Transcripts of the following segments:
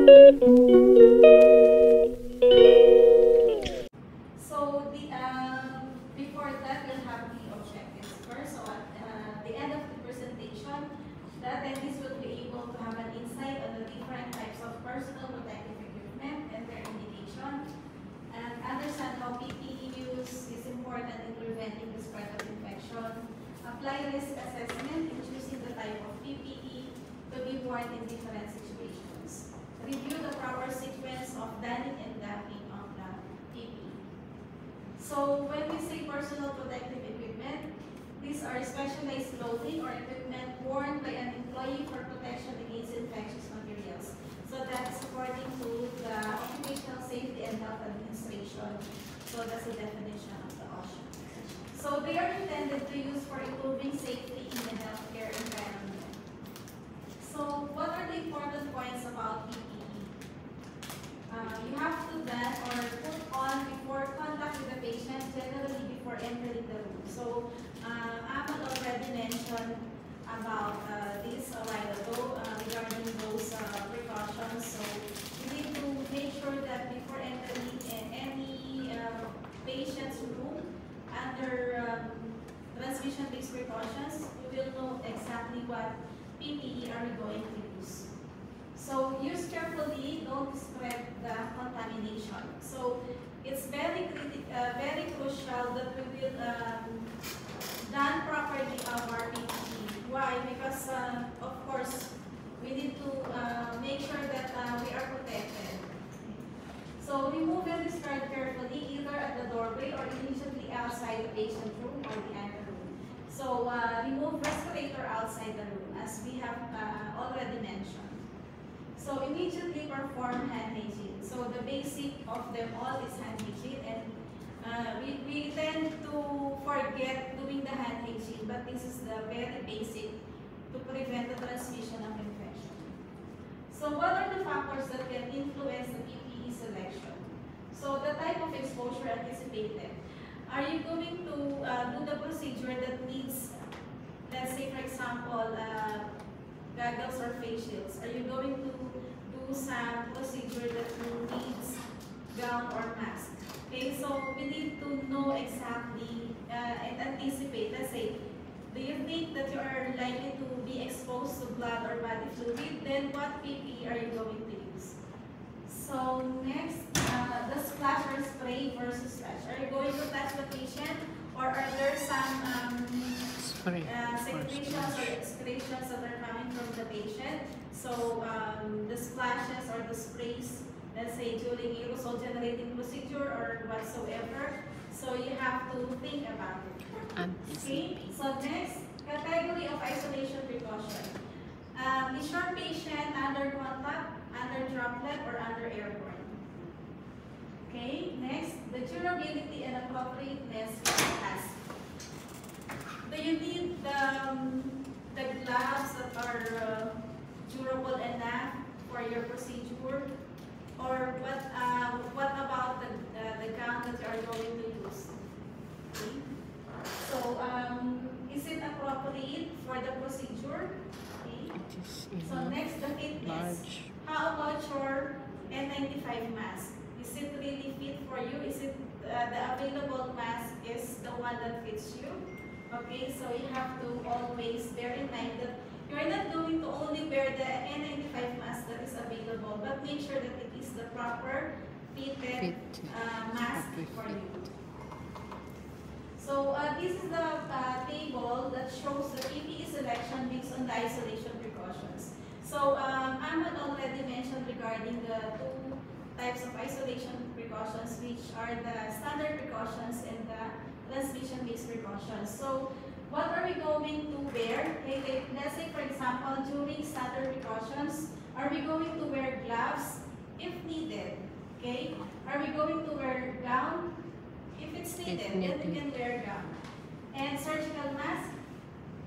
So before that, we'll have the objectives first. So at the end of the presentation, the attendees will be able to have an insight on the different types of personal protective equipment and their indication, and understand how PPE use is important in preventing the spread of infection, apply risk assessment in choosing the type of PPE to be worn in different situations, review the proper sequence of donning and doffing of the PPE. So when we say personal protective equipment, these are specialized clothing or equipment worn by an employee for protection against infectious materials. So that's according to the Occupational Safety and Health Administration. So that's the definition of the OSHA. So they are intended to use for improving safety in the healthcare environment. So what are the important points about PPE? You have to then or put on before contact with the patient, generally before entering the room. So Ahmad already mentioned about this a while ago regarding those precautions. So we need to make sure that before entering any patient's room under transmission-based precautions, we will know exactly what PPE are we going to use. So use carefully, don't spread the contamination. So it's very crucial that we will done properly our PPE. Why? Because of course we need to make sure that we are protected. So remove and discard carefully either at the doorway or immediately outside the patient room or the ante room. So remove respirator outside the room as we have already mentioned. So immediately perform hand hygiene. So the basic of them all is hand hygiene, and we tend to forget doing the hand hygiene, but this is the very basic to prevent the transmission of infection. So what are the factors that can influence the PPE selection? So the type of exposure anticipated. Are you going to do the procedure that needs, let's say for example, goggles or face shields? Are you going to do some procedure that needs gown or mask? Okay, so we need to know exactly and anticipate. Let's say, do you think that you are likely to be exposed to blood or body fluid? Then what PPE are you going to use? So next, the splash or spray versus touch. Are you going to touch the patient, or are there some secretions or excretions that are coming from the patient? So the splashes or the sprays, let's say during aerosol generating procedure or whatsoever. So you have to think about it. Okay. So next, category of isolation precaution. Is your patient under contact, under droplet, or under airborne? Okay. Next, the durability and appropriateness of the task. Do you need the gloves that are durable enough for your procedure? Or what about the gown that you are going to use? Okay. So is it appropriate for the procedure? Okay. So next, the fitness. How about your N95 mask? Is it really fit for you? Is it the available mask is the one that fits you? Okay, so you have to always bear in mind that you are not going to only wear the N95 mask that is available, but make sure that it is the proper fitted mask for you. So this is the table that shows the PPE selection based on the isolation precautions. So Ahmad already mentioned regarding the two types of isolation precautions, which are the standard precautions and the transmission-based precautions. So what are we going to wear? Okay, let's say for example, during standard precautions, are we going to wear gloves if needed? Okay, are we going to wear gown? If it's needed, then we can wear gown. And surgical mask,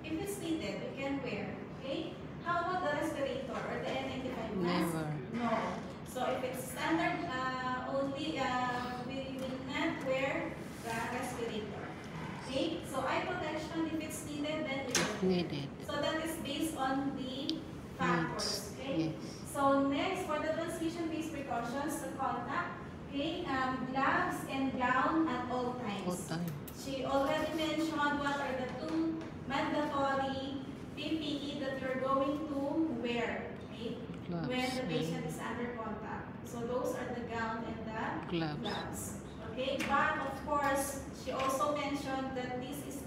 if it's needed, we can wear. Okay, how about the respirator or the N95 mask? Never. No. So if it's standard only, we will not wear the respirator. Okay, so eye protection, if it's needed, then we will. Needed. So that is based on the factors. Okay. Yes. So next, for the transmission precautions to contact. Okay, gloves and gown at all times. All time. She already mentioned what are the two mandatory PPE that you're going to wear, okay, Gloves when the patient and is under contact. So those are the gown and the gloves. gloves. Okay, but of course, she also mentioned that this is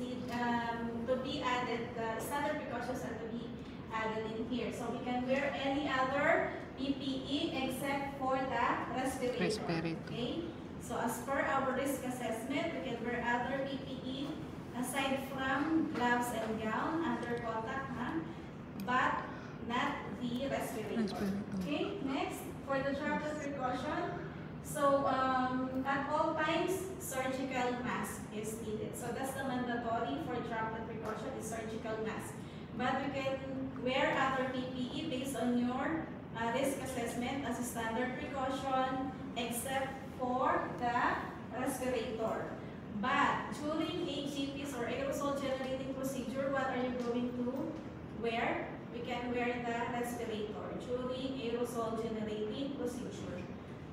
to be added, the standard precautions are to be added in here. So we can wear any other PPE except for the respirator. Respirator. Okay, so as per our risk assessment, we can wear other PPE aside from gloves and gown under contact, but not the respirator. Okay, next, for the droplet precaution, so at all times, surgical mask is needed. So that's the mandatory for droplet precaution is surgical mask. But you can wear other PPE based on your risk assessment as a standard precaution, except for the respirator. But during HGPs or aerosol generating procedure, what are you going to wear? We can wear the respirator during aerosol generating procedure.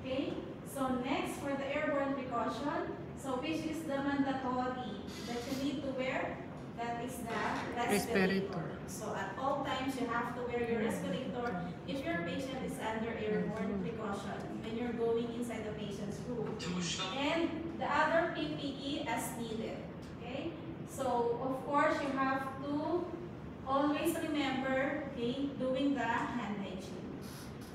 Okay? So next, for the airborne precaution, so which is the mandatory that you need to wear? That is the respirator. So at all times, you have to wear your respirator if your patient is under airborne precaution when you're going inside the patient's room. And the other PPE as needed. Okay? So of course, you have to always remember, okay, doing the hand hygiene.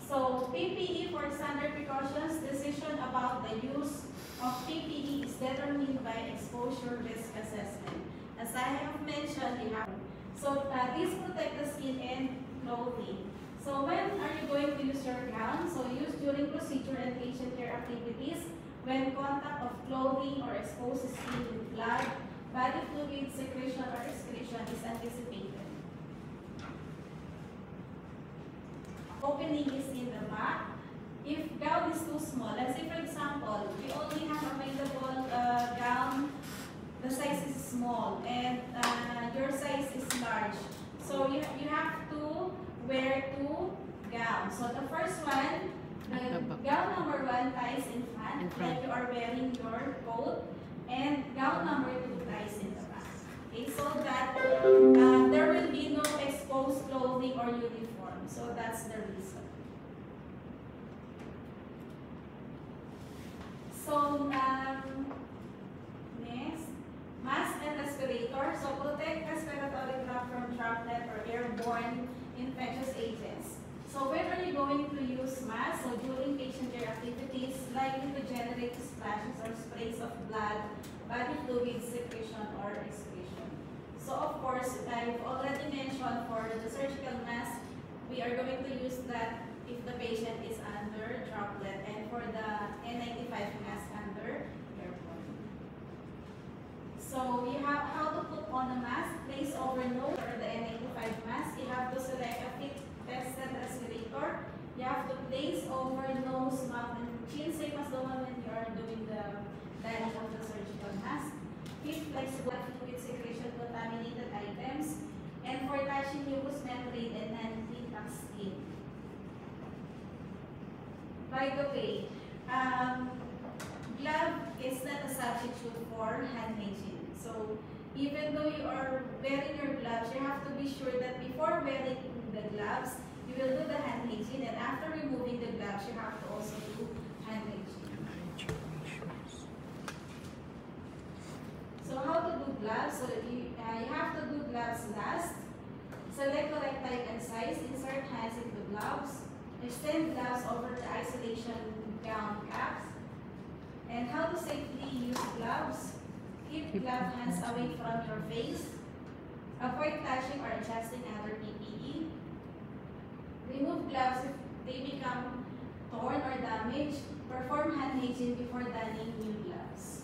So PPE for standard precautions, decision about the use of PPE is determined by exposure risk assessment. As I have mentioned, you have these protect the skin and clothing. So when are you going to use your gown? So use during procedure and patient care activities when contact of clothing or exposed skin with blood, body fluid, secretion or excretion is anticipated. Opening is in the back. If gown is too small, let's say for example, we only have available gown, the size is small, and your size is large. So you have to wear two gowns. So the first one, gown number 1 ties in front, like you are wearing your coat, and gown number 2 ties in the back. Okay, so that there will be no exposed clothing or uniform. So that's the reason. So next, mask and respirator. So protect respiratory tract from droplet or airborne infectious agents. So when are you going to use mask? So during patient care activities likely to generate splashes or sprays of blood, body fluid, secretion or excretion. So of course, I've already mentioned for the surgical mask, we are going to use that if the patient is under droplet, and for the N95 mask under airborne. So you have how to put on a mask, place over nose for the N95 mask. You have to select a fit tested respirator. You have to place over nose, mouth, and chin, same as the one when you are doing the dining of the surgical mask. Keep flexible fluid secretion contaminated items, and for touching mucous membrane and non-contact skin. By the way, glove is not a substitute for hand hygiene. So even though you are wearing your gloves, you have to be sure that before wearing the gloves, you will do the hand hygiene, and after removing the gloves, you have to also do hand hygiene. So how to do gloves? So you have to do gloves last. Select correct type and size. Insert hands into gloves. Extend gloves over the isolation gown caps. And how to safely use gloves. Keep glove hands away from your face. Avoid touching or adjusting other PPE. Remove gloves if they become torn or damaged. Perform hand hygiene before donning new gloves.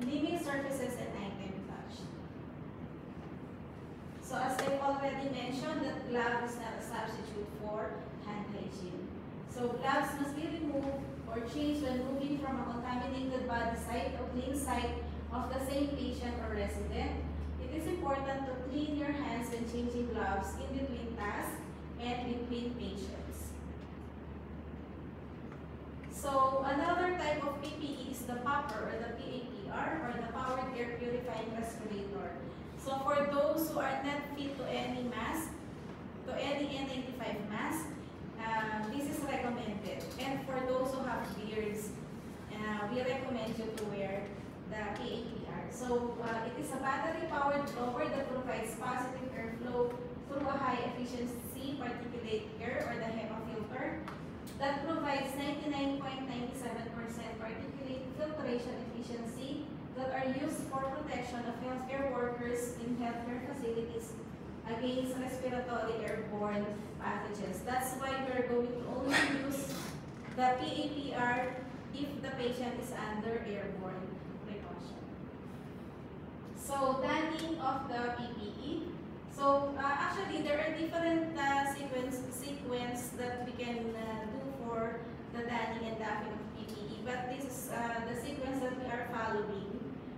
Limit surfaces and item touch. So as I've already mentioned, that glove is not a substitute for hand hygiene. So gloves must be removed or changed when moving from a contaminated body site or clean site of the same patient or resident. It is important to clean your hands when changing gloves in between tasks and between patients. PAPR or the PAPR or the powered air purifying respirator. So for those who are not fit to any mask, to any N95 mask, this is recommended. And for those who have beards, we recommend you to wear the PAPR. So it is a battery-powered blower that provides positive airflow through a high-efficiency particulate air or the HEPA filter that provides 99.97% particulate filtration efficiency that are used for protection of healthcare workers in healthcare facilities against respiratory airborne pathogens. That's why we're going to only use the PAPR if the patient is under airborne precaution. So, donning of the PPE. So, actually, there are different sequence that we can do for the donning and doffing of PPE, but this is the sequence that we are following.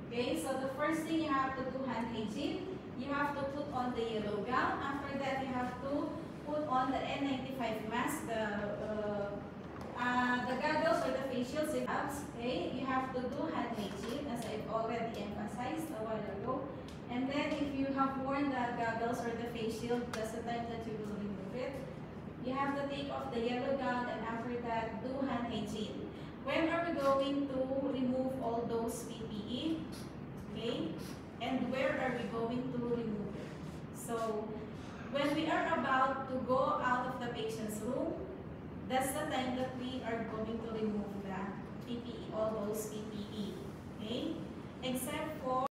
Okay, so the first thing you have to do hand hygiene. You have to put on the yellow gown. After that, you have to put on the N95 mask, the goggles or the face shields. Okay, you have to do hand hygiene, as I've already emphasized a while ago. And then, if you have worn the goggles or the face shield, that's the time that you will remove it. You have to take off the yellow gown, and after that, do hand hygiene. When are we going to remove all those PPE? Okay, and where are we going to remove it? So, when we are about to go out of the patient's room, that's the time that we are going to remove the PPE, all those PPE. Okay, except for